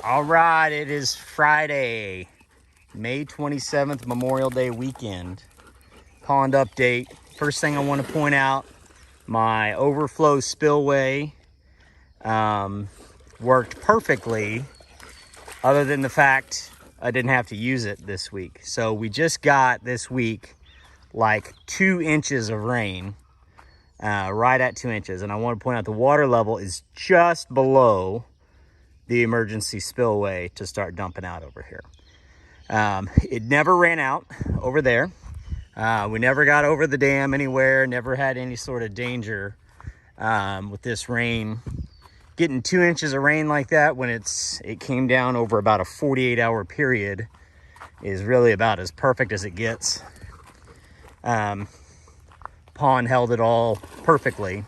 All right, it is Friday, May 27th, Memorial Day weekend. Pond update. First thing I want to point out, my overflow spillway worked perfectly, other than the fact I didn't have to use it this week. So we just got this week like 2 inches of rain, right at 2 inches. And I want to point out the water level is just below the emergency spillway to start dumping out over here. It never ran out over there. We never got over the dam anywhere, never had any sort of danger with this rain. Getting 2 inches of rain like that when it came down over about a 48-hour period is really about as perfect as it gets. Pond held it all perfectly.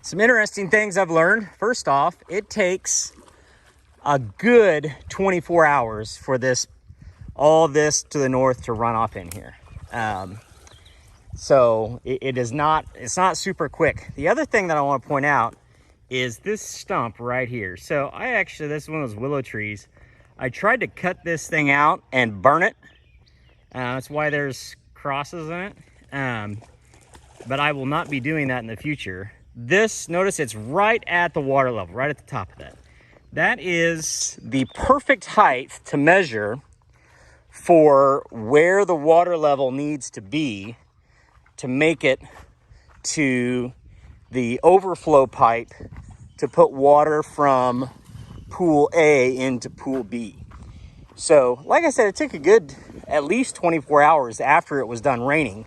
Some interesting things I've learned. First off, it takes a good 24 hours for all this to the north to run off in here. So it's not super quick. The other thing that I want to point out is this stump right here. So this is one of those willow trees. I tried to cut this thing out and burn it. That's why there's crosses in it. But I will not be doing that in the future. Notice it's right at the water level, right at the top of that. That is the perfect height to measure for where the water level needs to be to make it to the overflow pipe to put water from pool A into pool B. So, like I said, it took a good at least 24 hours after it was done raining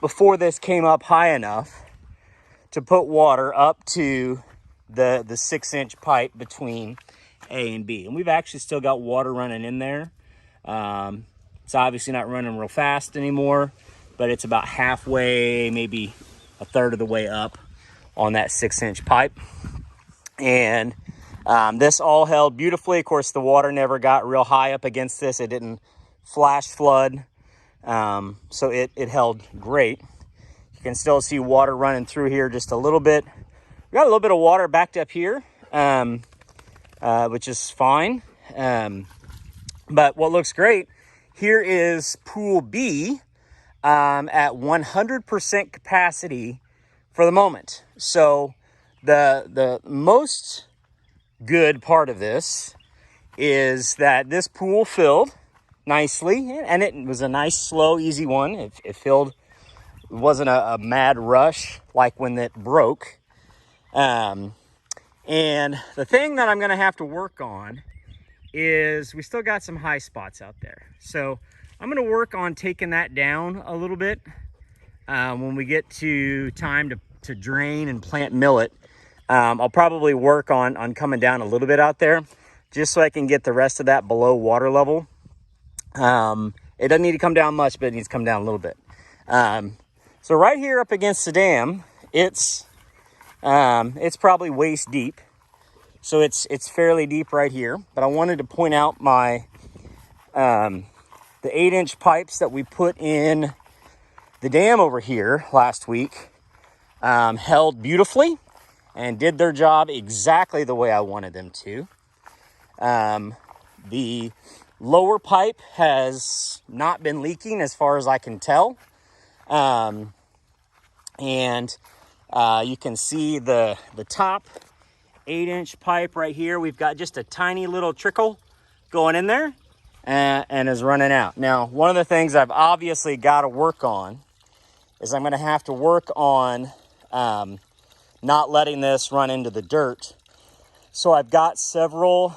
before this came up high enough to put water up to the 6-inch pipe between A and B. And we've actually still got water running in there. It's obviously not running real fast anymore, but it's about halfway, maybe a third of the way up on that 6-inch pipe. And this all held beautifully. Of course, the water never got real high up against this. It didn't flash flood. So it held great. You can still see water running through here just a little bit. We got a little bit of water backed up here, which is fine. But what looks great, here is pool B at 100% capacity for the moment. So the most good part of this is that this pool filled nicely, and it was a nice, slow, easy one. It filled. It wasn't a mad rush like when it broke. And the thing that I'm going to have to work on is we still got some high spots out there. So I'm going to work on taking that down a little bit when we get to time to drain and plant millet. I'll probably work on coming down a little bit out there just so I can get the rest of that below water level. It doesn't need to come down much, but it needs to come down a little bit. So right here up against the dam, it's probably waist deep. So it's fairly deep right here. But I wanted to point out the 8-inch pipes that we put in the dam over here last week held beautifully and did their job exactly the way I wanted them to. The lower pipe has not been leaking as far as I can tell. And you can see the top 8-inch pipe right here. We've got just a tiny little trickle going in there and is running out. Now, one of the things I've obviously got to work on is I'm going to have to work on not letting this run into the dirt. So I've got several,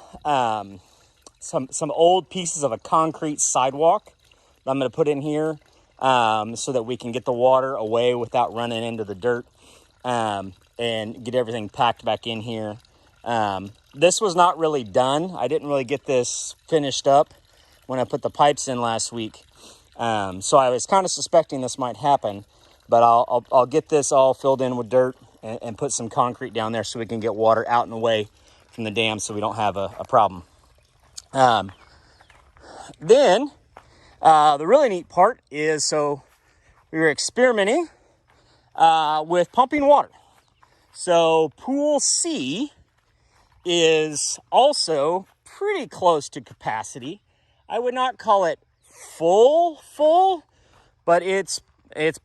some old pieces of a concrete sidewalk that I'm going to put in here so that we can get the water away without running into the dirt and get everything packed back in here. This was not really done. I didn't really get this finished up when I put the pipes in last week. So I was kind of suspecting this might happen, but I'll get this all filled in with dirt and put some concrete down there so we can get water out and away from the dam so we don't have a problem. Then the really neat part is, so we were experimenting with pumping water. So pool C is also pretty close to capacity. I would not call it full, but it's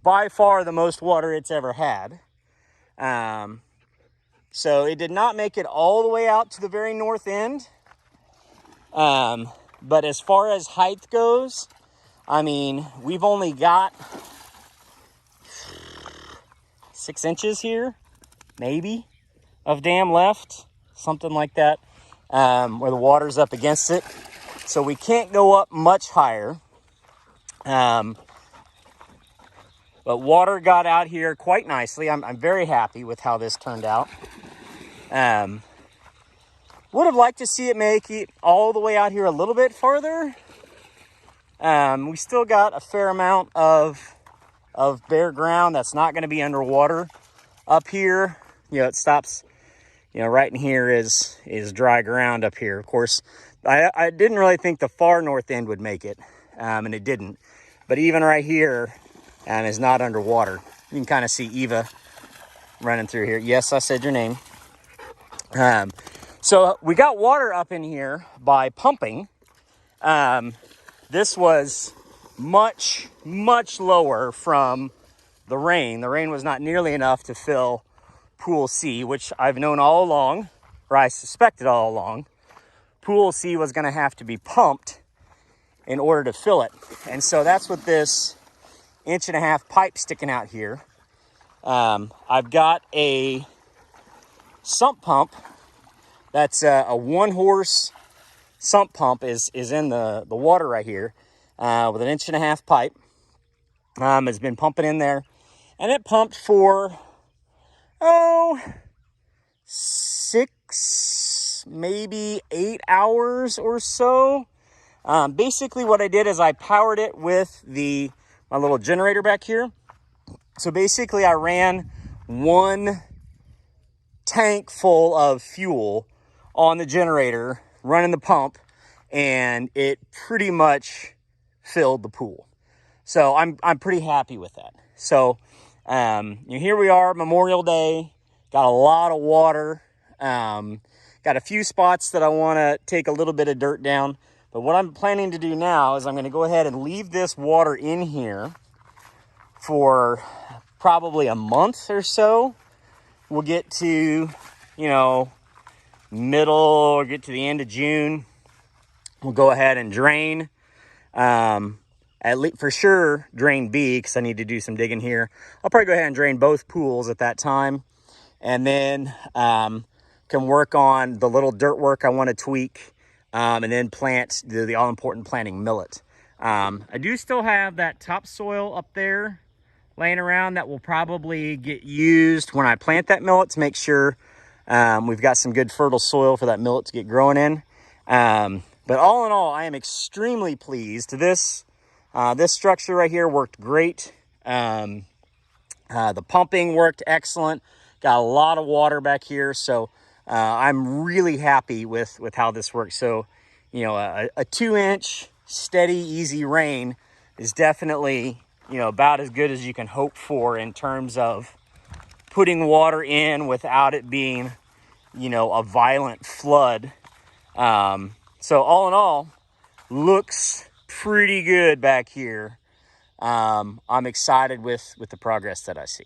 by far the most water it's ever had. So it did not make it all the way out to the very north end. But as far as height goes, I mean, we've only got 6 inches here, maybe, of dam left, something like that, where the water's up against it. So we can't go up much higher. But water got out here quite nicely. I'm very happy with how this turned out. Would have liked to see it make it all the way out here a little bit farther. We still got a fair amount of bare ground that's not going to be underwater up here. You know, it stops, you know, right in here is dry ground up here. Of course, I didn't really think the far north end would make it, and it didn't. But even right here is not underwater. You can kind of see Eva running through here. Yes, I said your name. So we got water up in here by pumping. This was much lower from the rain. The rain was not nearly enough to fill Pool C, which I've known all along, or I suspected all along. Pool C was going to have to be pumped in order to fill it. And so that's what this 1.5 inch pipe sticking out here. I've got a sump pump. That's a 1-horse sump pump is in the water right here with an 1.5 inch pipe. Has been pumping in there, and it pumped for 6, maybe 8 hours or so. Basically what I did is I powered it with my little generator back here. So basically I ran 1 tank full of fuel on the generator, running the pump, and it pretty much filled the pool. So I'm pretty happy with that. So here we are, Memorial Day. Got a lot of water. Got a few spots that I want to take a little bit of dirt down. But what I'm planning to do now is I'm going to go ahead and leave this water in here for probably a month or so. We'll get to, middle or get to the end of June. We'll go ahead and drain. At least for sure drain B, because I need to do some digging here. I'll probably go ahead and drain both pools at that time, and then can work on the little dirt work I want to tweak, and then plant the all-important planting millet. I do still have that topsoil up there laying around that will probably get used when I plant that millet to make sure we've got some good fertile soil for that millet to get growing in. But all in all, I am extremely pleased. This structure right here worked great. The pumping worked excellent. Got a lot of water back here, so I'm really happy with how this works. So, a 2-inch steady, easy rain is definitely, about as good as you can hope for in terms of putting water in without it being, a violent flood. So all in all, looks pretty good back here. I'm excited with the progress that I see.